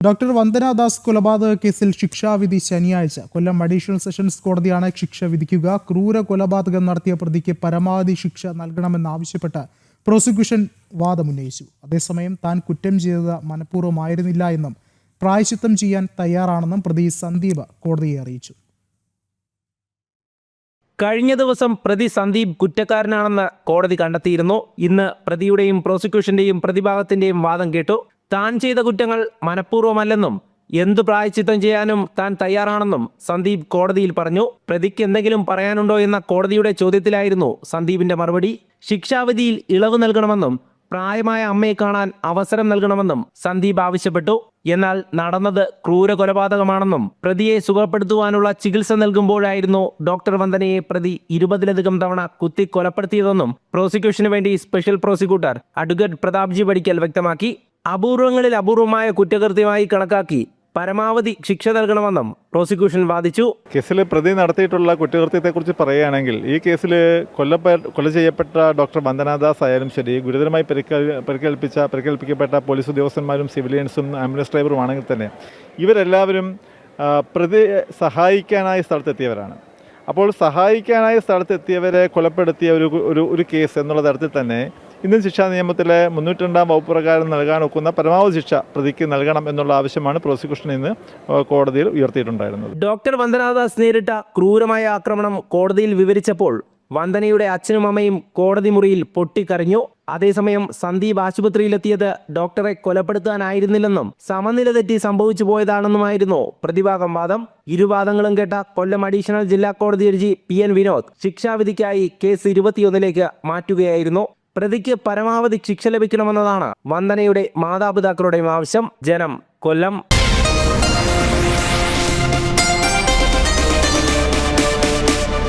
Doctor Vandana Das കൊലപാതക കേസിൽ ശിക്ഷാവിധി ശനിയാഴ്ച. കൊല്ലം അഡീഷണൽ സെഷൻസ് കോടതിയാണ് ശിക്ഷ വിധിക്കുക. ക്രൂര കൊലപാതകം നടത്തിയ പ്രതിക്ക് പരമാവധി ശിക്ഷ നൽകണമെന്നാവശ്യപ്പെട്ട് പ്രോസിക്യൂഷൻ വാദമുന്നയിച്ചു. അതേസമയം താൻ കുറ്റം ചെയ്തത് മനഃപൂർവ്വമായിരുന്നില്ല എന്നും പ്രായശ്ചിത്തം ചെയ്യാൻ തയ്യാറാണെന്നും പ്രതി സന്ദീപ് കോടതിയെ അറിയിച്ചു. കഴിഞ്ഞ ദിവസം പ്രതി സന്ദീപ് കുറ്റക്കാരനാണെന്ന് കോടതി കണ്ടെത്തിയിരുന്നു. ഇന്ന് പ്രതിയുടെയും പ്രോസിക്യൂഷന്റെയും പ്രതിഭാഗത്തിന്റെയും വാദം കേട്ടു. താൻ ചെയ്ത കുറ്റങ്ങൾ മനഃപൂർവ്വമല്ലെന്നും എന്തു പ്രായശ്ചിത്തം ചെയ്യാനും താൻ തയ്യാറാണെന്നും സന്ദീപ് കോടതിയിൽ പറഞ്ഞു. പ്രതിക്ക് എന്തെങ്കിലും പറയാനുണ്ടോ എന്ന കോടതിയുടെ ചോദ്യത്തിലായിരുന്നു സന്ദീപിന്റെ മറുപടി. ശിക്ഷാവിധിയിൽ ഇളവ് നൽകണമെന്നും പ്രായമായ അമ്മയെ കാണാൻ അവസരം നൽകണമെന്നും സന്ദീപ് ആവശ്യപ്പെട്ടു. എന്നാൽ നടന്നത് ക്രൂര കൊലപാതകമാണെന്നും പ്രതിയെ സുഖപ്പെടുത്തുവാനുള്ള ചികിത്സ നൽകുമ്പോഴായിരുന്നു ഡോക്ടർ വന്ദനയെ പ്രതി 20ലധികം തവണ കുത്തി കൊലപ്പെടുത്തിയതെന്നും പ്രോസിക്യൂഷന് വേണ്ടി special prosecutor advocate Pratap G Padikkal വ്യക്തമാക്കി. അപൂർവങ്ങളിൽ അപൂർവമായ കുറ്റകൃത്യമായി കണക്കാക്കി പരമാവധി ശിക്ഷ നൽകണമെന്നും പ്രോസിക്യൂഷൻ വാദിച്ചു. കേസിൽ പ്രതി നടത്തിയിട്ടുള്ള കുറ്റകൃത്യത്തെക്കുറിച്ച് പറയുകയാണെങ്കിൽ ഈ കേസിൽ കൊല ചെയ്യപ്പെട്ട ഡോക്ടർ വന്ദനാദാസ് ആയാലും ശരി, ഗുരുതരമായി പരിക്കേൽപ്പിക്കപ്പെട്ട പോലീസ് ഉദ്യോഗസ്ഥന്മാരും സിവിലിയൻസും ആംബുലൻസ് ഡ്രൈവറും ആണെങ്കിൽ തന്നെ ഇവരെല്ലാവരും പ്രതിയെ സഹായിക്കാനായി സ്ഥലത്തെത്തിയവരാണ്. അപ്പോൾ സഹായിക്കാനായി സ്ഥലത്തെത്തിയവരെ കൊലപ്പെടുത്തിയ ഒരു കേസ് എന്നുള്ള തരത്തിൽ തന്നെ ഇന്ത്യൻ ശിക്ഷാ നിയമത്തിലെ 302 വകുപ്പ് പ്രകാരം നൽകാൻ ഒക്കുന്ന പരമാവധി ശിക്ഷ പ്രതിക്ക് നൽകണം എന്നുള്ള ആവശ്യമാണ് പ്രോസിക്യൂഷൻ ഇന്ന് കോടതിയിൽ ഉയർത്തിയിട്ടുണ്ടായിരുന്നത്. ഡോക്ടർ വന്ദനാദാസ് നേരിട്ട ക്രൂരമായ ആക്രമണം കോടതിയിൽ വിവരിച്ചപ്പോൾ വന്ദനയുടെ അച്ഛനും അമ്മയും കോടതി മുറിയിൽ പൊട്ടിക്കരഞ്ഞു. അതേസമയം സന്ദീപ് ആശുപത്രിയിലെത്തിയത് ഡോക്ടറെ കൊലപ്പെടുത്താനായിരുന്നില്ലെന്നും സമനില തെറ്റി സംഭവിച്ചു പോയതാണെന്നുമായിരുന്നു പ്രതിഭാഗം വാദം. ഇരുവാദങ്ങളും കേട്ട കൊല്ലം അഡീഷണൽ ജില്ലാ കോടതി ജഡ്ജി PN വിനോദ് ശിക്ഷാവിധിക്കായി കേസ് 21ലേക്ക് മാറ്റുകയായിരുന്നു. പ്രതിക്ക് പരമാവധി ശിക്ഷ ലഭിക്കണമെന്നതാണ് വന്ദനയുടെ മാതാപിതാക്കളുടെയും ആവശ്യം. ജനം, കൊല്ലം.